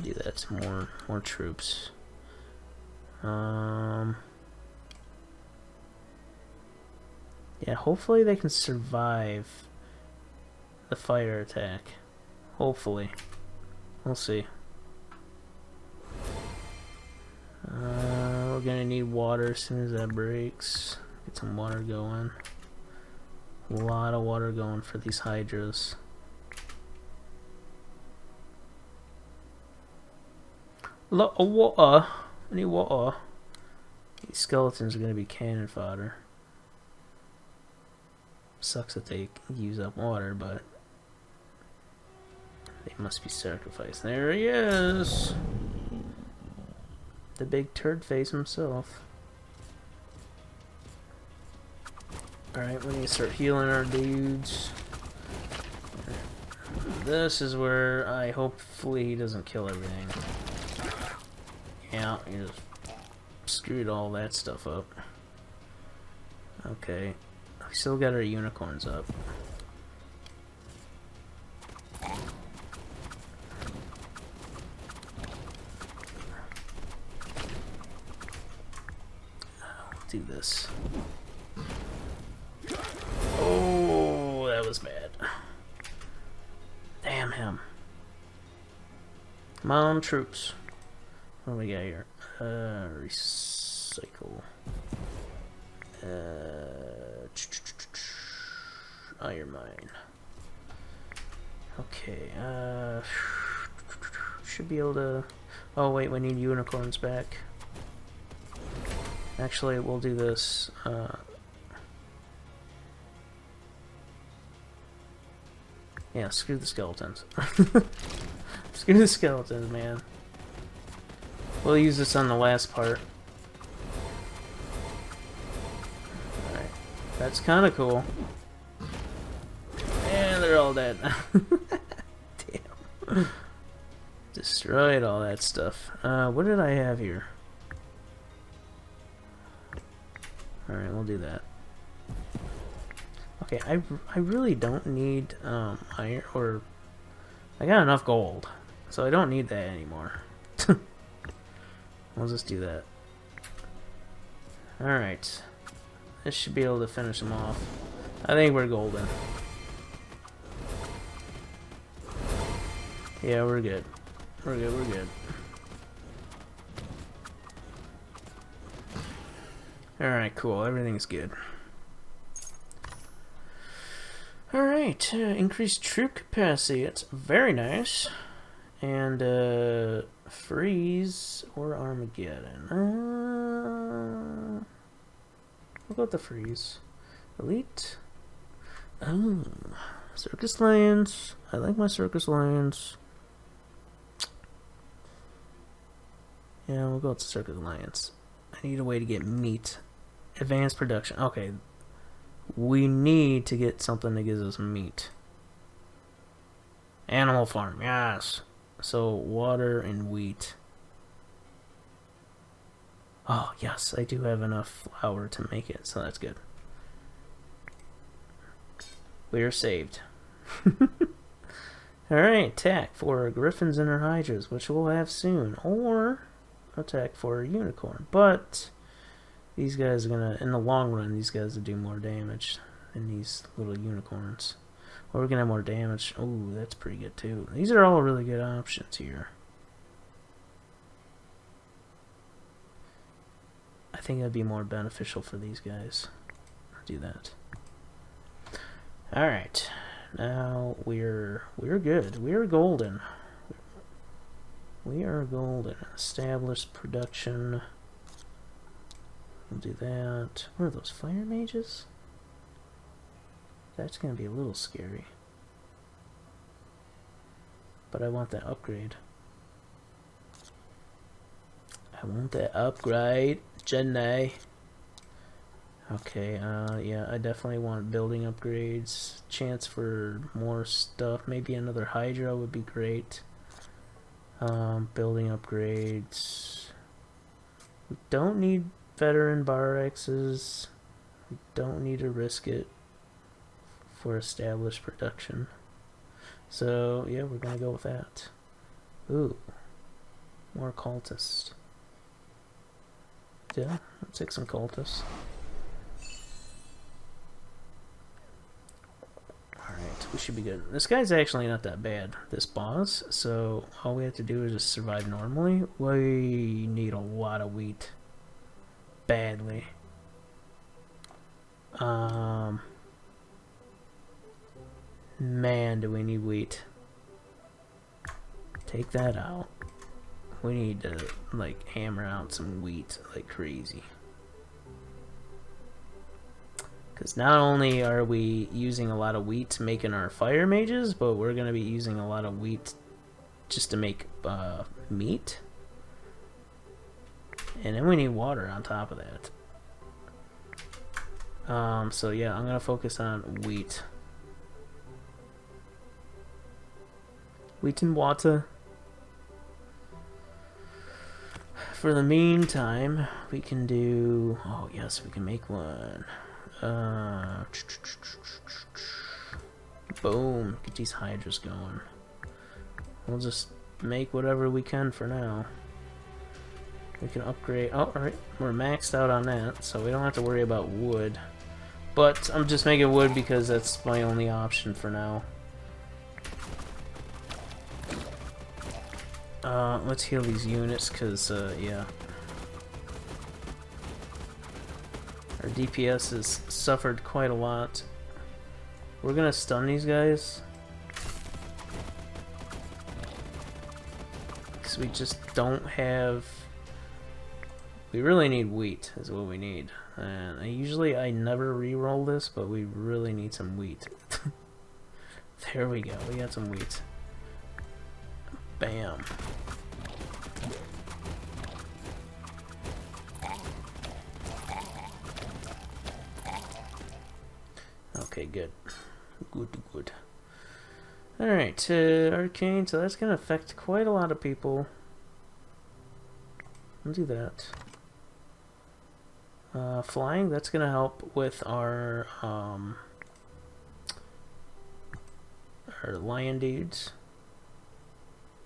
Do that, more troops. Yeah, hopefully they can survive the fire attack. Hopefully. We'll see. We're gonna need water as soon as that breaks. Get some water going. A lot of water going for these hydras. Lot of water. I need water. These skeletons are gonna be cannon fodder. Sucks that they use up water, but they must be sacrificed. There he is! The big turd face himself. Alright, we need to start healing our dudes. This is where hopefully he doesn't kill everything. Yeah, he just screwed all that stuff up. Okay. We still got our unicorns up. Do this. Oh, that was bad. Damn him. Come on, troops. What do we got here? Recycle. Iron mine. Okay, should be able to... Oh wait, we need unicorns back. Actually, we'll do this. Yeah, screw the skeletons. Screw the skeletons, man. We'll use this on the last part. Alright. That's kind of cool. And they're all dead. Damn. Destroyed all that stuff. What did I have here? Alright, we'll do that. Okay, I really don't need iron, or I got enough gold, so I don't need that anymore. We'll just do that. Alright. This should be able to finish them off. I think we're golden. Yeah, we're good. We're good, we're good. Alright, cool. Everything's good. Alright, increased troop capacity. It's very nice. And, freeze or Armageddon. We'll go with the freeze. Elite. Oh, circus lions. I like my circus lions. Yeah, we'll go with the circus lions. I need a way to get meat. Advanced production. Okay. We need to get something that gives us meat. Animal farm, yes. So, water and wheat. Oh, yes, I do have enough flour to make it, so that's good. We are saved. Alright, attack for griffins and their hydras, which we'll have soon. Or, attack for a unicorn. But, these guys are gonna, in the long run, these guys will do more damage than these little unicorns. Or we're gonna have more damage. Oh, that's pretty good too. These are all really good options here. I think it'd be more beneficial for these guys. I'll do that. Alright. Now we're good. We're golden. We are golden. Established production. We'll do that. What are those, fire mages? That's gonna be a little scary. But I want that upgrade. I want that upgrade, Jedi. Okay, yeah, I definitely want building upgrades. Chance for more stuff. Maybe another Hydra would be great. Building upgrades. We don't need veteran bar X's. We don't need to risk it for established production. So, yeah, we're gonna go with that. Ooh. More cultists. Yeah, let's take some cultists. Alright, we should be good. This guy's actually not that bad, this boss, so all we have to do is just survive normally. We need a lot of wheat. Badly. Man, do we need wheat. Take that out. We need to, like, hammer out some wheat like crazy. Because not only are we using a lot of wheat to making our fire mages, but we're going to be using a lot of wheat just to make meat. And then we need water on top of that. So yeah, I'm going to focus on wheat. Wheat and water. For the meantime, we can do... Oh, yes, we can make one. Boom. Get these hydras going. We'll just make whatever we can for now. We can upgrade... Oh, alright. We're maxed out on that, so we don't have to worry about wood. But I'm just making wood because that's my only option for now. Let's heal these units, because, yeah. Our DPS has suffered quite a lot. We're gonna stun these guys. Because we just don't have... We really need wheat, is what we need. And I never re-roll this, but we really need some wheat. There we go, we got some wheat. Bam. Okay, good. Good. Alright, Arcane, so that's going to affect quite a lot of people. I'll do that. Flying, that's going to help with our lion dudes.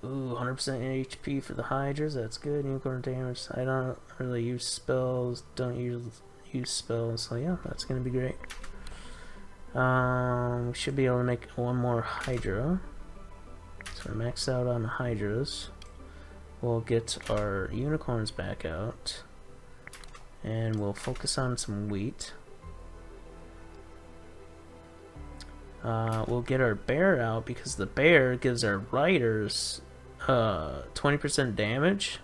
Ooh, 100% HP for the Hydras, that's good. Unicorn damage. I don't really use spells, don't use spells, so yeah, that's going to be great. We should be able to make one more Hydra. So we're maxed out on the Hydras. We'll get our unicorns back out. And we'll focus on some wheat. We'll get our bear out because the bear gives our riders 20% damage.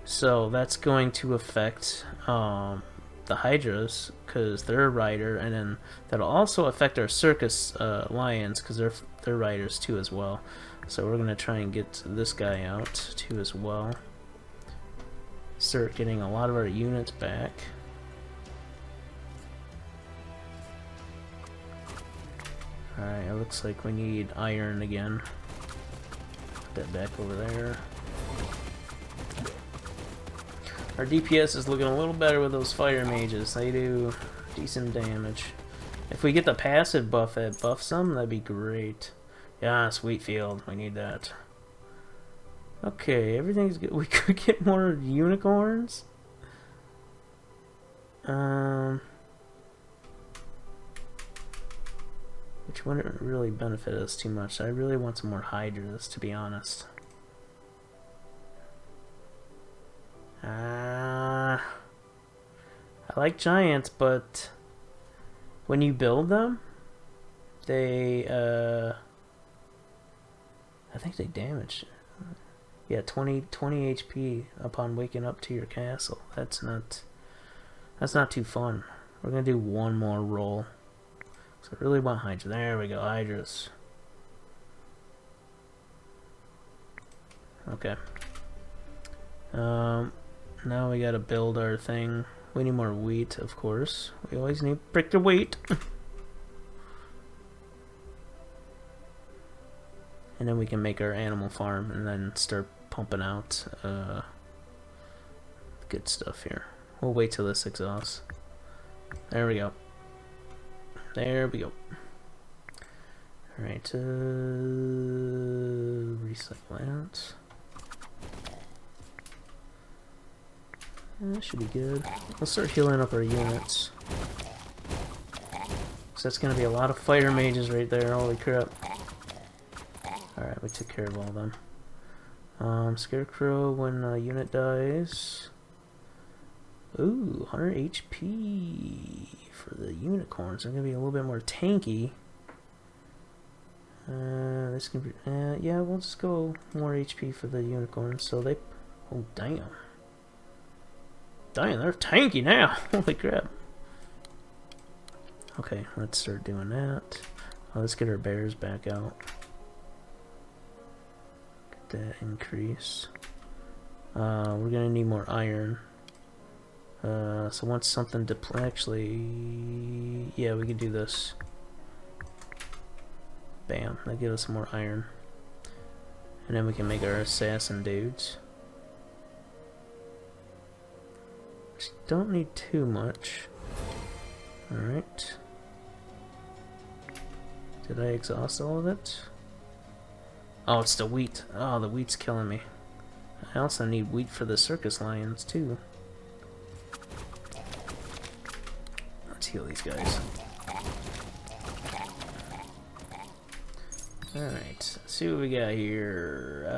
So that's going to affect the Hydras because they're a rider, and then that'll also affect our circus lions because they're riders too as well. So we're gonna try and get this guy out too as well. Start getting a lot of our units back. Alright, it looks like we need iron again. Put that back over there. Our DPS is looking a little better with those fire mages. They do decent damage. If we get the passive buff that buffs them, that'd be great. Yeah, sweet field. We need that. Okay, everything's good. We could get more unicorns. Which wouldn't really benefit us too much. I really want some more Hydras, to be honest. I like giants, but when you build them, they I think they damage. Yeah, 20 HP upon waking up to your castle. That's not too fun. We're gonna do one more roll. So I really want Hydra. There we go, Hydras. Okay. Now we gotta build our thing. We need more wheat, of course. We always need brick the wheat. And then we can make our animal farm and then start pumping out good stuff here. We'll wait till this exhausts. There we go. There we go. Alright, recycle that. That should be good. Let's start healing up our units. So that's gonna be a lot of fire mages right there, holy crap. Alright, we took care of all of them. Scarecrow, when a unit dies. Ooh, 100 HP for the unicorns. They're gonna be a little bit more tanky. This can be, yeah, we'll just go more HP for the unicorns. So they, oh damn. Damn, they're tanky now. Holy crap. Okay, let's start doing that. Let's get our bears back out. Get that increase. We're gonna need more iron. So once something actually, yeah, we can do this. Bam, that gives us some more iron. And then we can make our assassin dudes. Don't need too much. Alright. Did I exhaust all of it? Oh, it's the wheat. Oh, the wheat's killing me. I also need wheat for the circus lions, too. Let's heal these guys. Alright, let's see what we got here.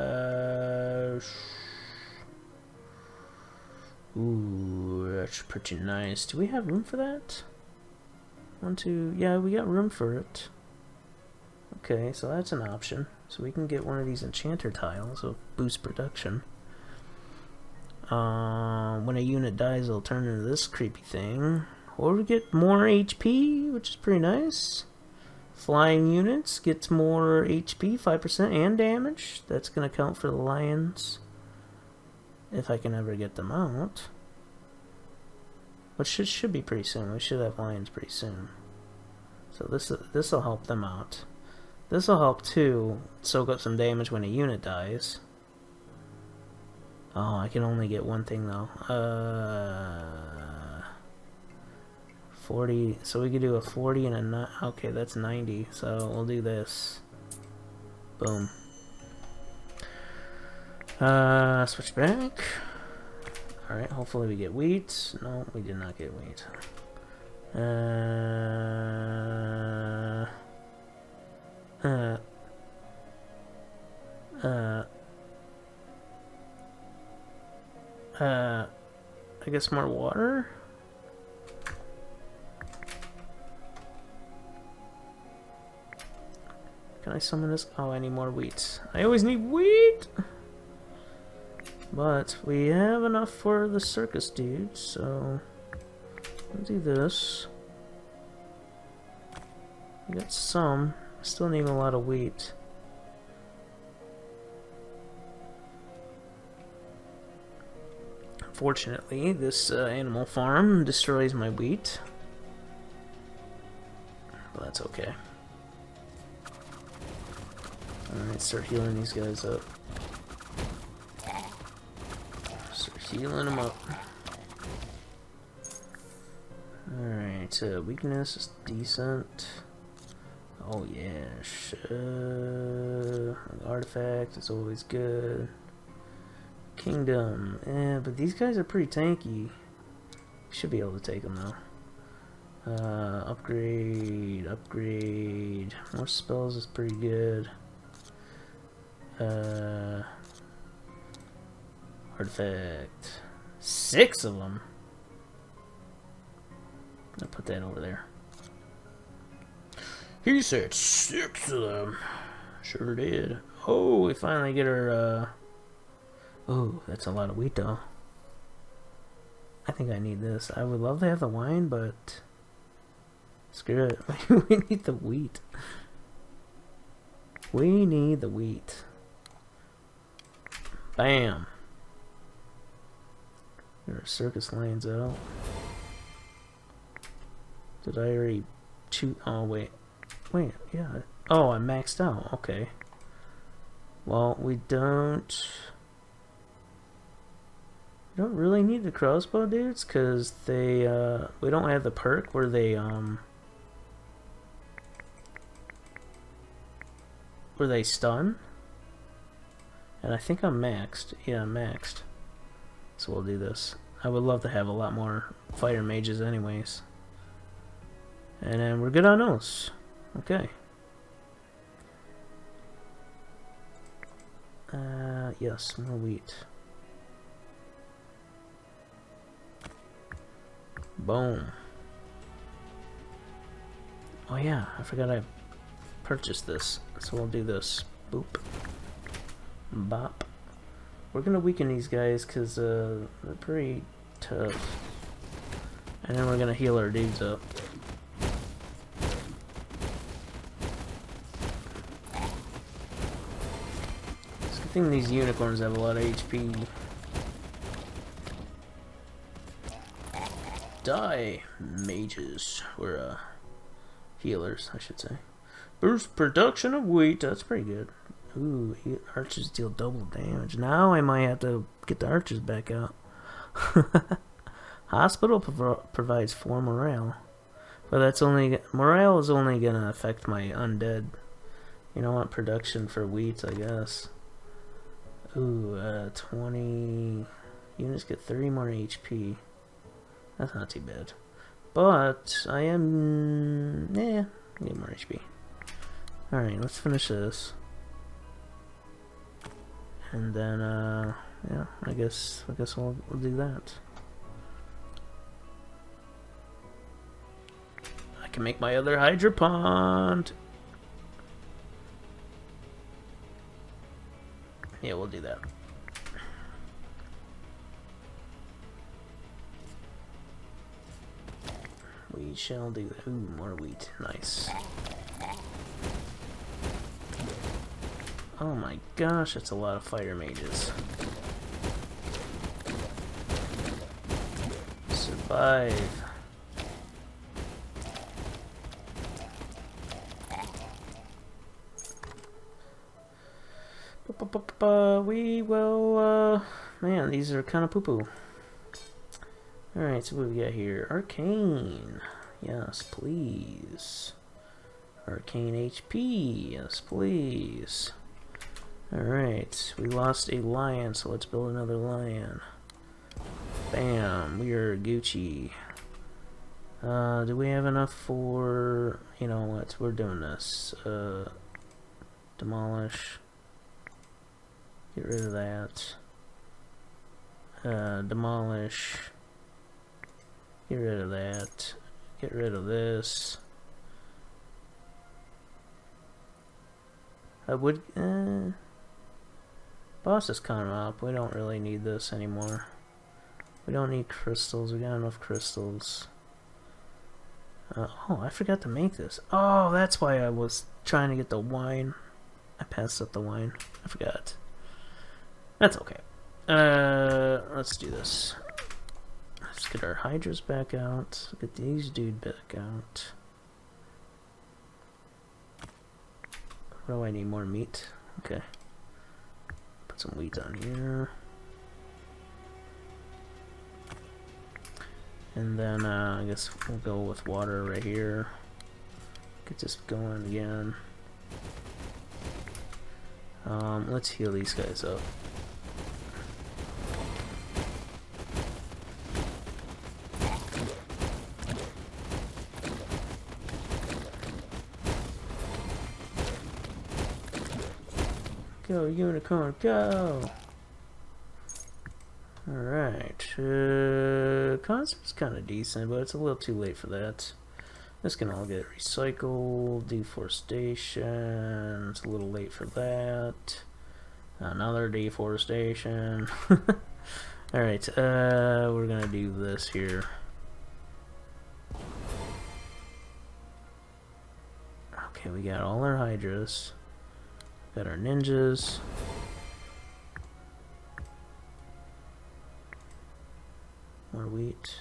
Ooh, that's pretty nice. Do we have room for that? One, two, yeah, we got room for it. Okay, so that's an option. So we can get one of these enchanter tiles to boost production. When a unit dies, it'll turn into this creepy thing. Or we get more HP, which is pretty nice. Flying units gets more HP, 5% and damage. That's gonna count for the lions. If I can ever get them out. Which should be pretty soon. We should have lions pretty soon. So this'll help them out. This'll help too, soak up some damage when a unit dies. Oh, I can only get one thing though. 40, so we could do a 40 and a 9. Okay, that's 90, so we'll do this. Boom. Switch back. Alright, hopefully we get wheat. No, we did not get wheat. I guess more water? Can I summon this? Oh, I need more wheat. I always need wheat! But we have enough for the circus dude, so we'll do this. We got some. Still need a lot of wheat. Fortunately, this animal farm destroys my wheat. But that's okay. Alright, start healing these guys up. Start healing them up. Alright, weakness is decent. Oh yeah, artifact is always good. Kingdom, but these guys are pretty tanky. Should be able to take them though. Upgrade. More spells is pretty good. Artifact. 6 of them. I'll put that over there. He said 6 of them. Sure did. Oh, we finally get our, oh, that's a lot of wheat though. I think I need this. I would love to have the wine, but screw it. We need the wheat. We need the wheat. Bam. There are circus lions out. Did I already choose? Oh, wait. Wait, yeah. Oh, I maxed out. Okay. Well, we don't really need the crossbow dudes because they we don't have the perk where they stun. And I think I'm maxed. Yeah, I'm maxed. So we'll do this. I would love to have a lot more fire mages anyways. And then we're good on those. Okay. Yes, more wheat. Boom. Oh yeah, I forgot I purchased this. So we'll do this. Boop. Bop. We're gonna weaken these guys because they're pretty tough. And then we're gonna heal our dudes up. It's a good thing these unicorns have a lot of HP. Die, mages. We're healers, I should say. Boost production of wheat. That's pretty good. Ooh, archers deal double damage. Now I might have to get the archers back out. Hospital provides 4 morale. But that's only... Morale is only gonna affect my undead. You know what? Production for wheat, I guess. Ooh, 20... Units get 30 more HP. That's not too bad. But I am... Yeah, I get more HP. Alright, let's finish this. And then, yeah, I guess we'll do that. I can make my other Hydra pond. Yeah, we'll do that. We shall do that. Ooh, more wheat. Nice. Oh my gosh, that's a lot of fire mages. Survive. We will, man, these are kind of poo-poo. Alright, so what we got here? Arcane. Yes, please. Arcane HP. Yes, please. Alright, we lost a lion, so let's build another lion. Bam, we are Gucci. Do we have enough for... You know what, we're doing this. Demolish. Get rid of that. Demolish. Get rid of that. Get rid of this. I would... boss is coming up. We don't really need this anymore. We don't need crystals. We got enough crystals. Oh, I forgot to make this. Oh, that's why I was trying to get the wine. I passed up the wine. I forgot. That's okay. Let's do this. Let's get our hydras back out. Get these dude back out. What do I need? More meat? Okay. Put some wheat on here. And then I guess we'll go with water right here. Get this going again. Let's heal these guys up. Go, unicorn, go! Alright, concept's kind of decent, but it's a little too late for that. This can all get recycled. Deforestation, it's a little late for that. Another deforestation. Alright, we're gonna do this here. Okay, we got all our hydras. Got our ninjas. More wheat.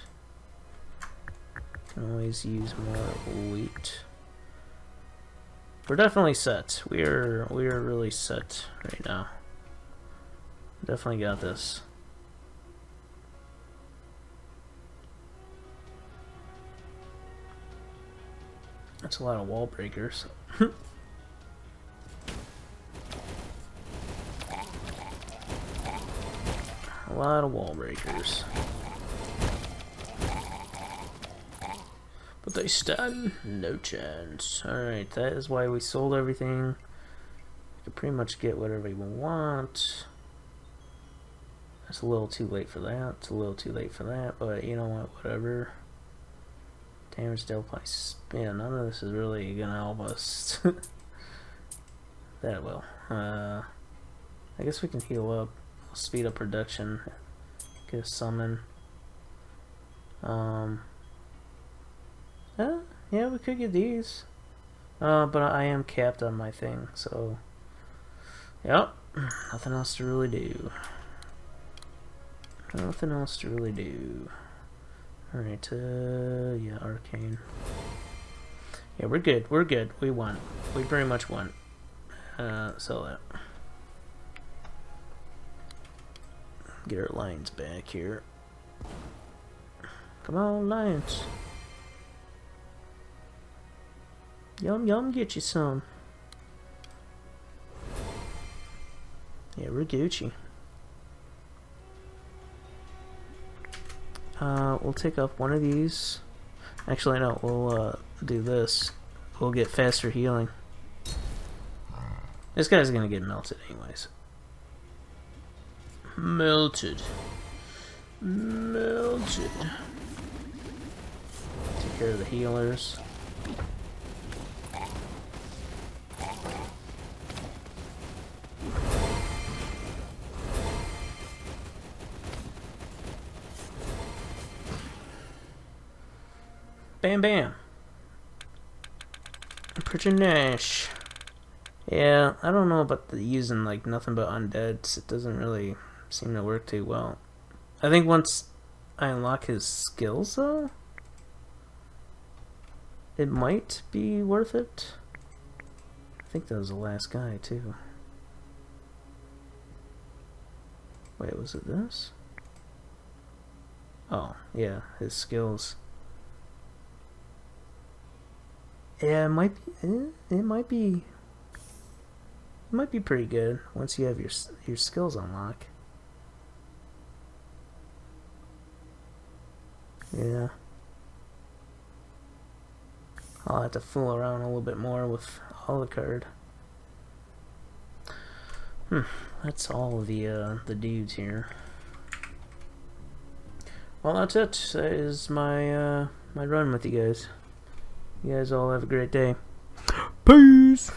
Can always use more wheat. We're definitely set. We are really set right now. Definitely got this. That's a lot of wall breakers. A lot of wall breakers. But they stand no chance. Alright, that is why we sold everything. We can pretty much get whatever we want. It's a little too late for that. It's a little too late for that, but you know what, whatever. Damage dealt by spin. None of this is really gonna help us. That will. I guess we can heal up. Speed up production. Get a summon. Yeah, we could get these. But I am capped on my thing, so yep. Nothing else to really do. Nothing else to really do. Alright, yeah, arcane. Yeah, we're good. We're good. We won. We very much won. Sell that. Get our lions back here. Come on, lions. Yum yum, get you some. Yeah, we're Gucci. We'll take up one of these. Actually, no, we'll do this. We'll get faster healing. This guy's gonna get melted anyways. Melted. Melted. Take care of the healers. Bam bam. Pretty nice. Yeah, I don't know about the using like nothing but undeads. It doesn't really seem to work too well. I think once I unlock his skills though, it might be worth it. I think that was the last guy too. Wait, was it this? Oh, yeah, his skills. Yeah, it might be. It might be. It might be pretty good once you have your skills unlock. Yeah. I'll have to fool around a little bit more with Alucard. That's all of the dudes here. Well, that's it. That is my my run with you guys. You guys all have a great day. Peace!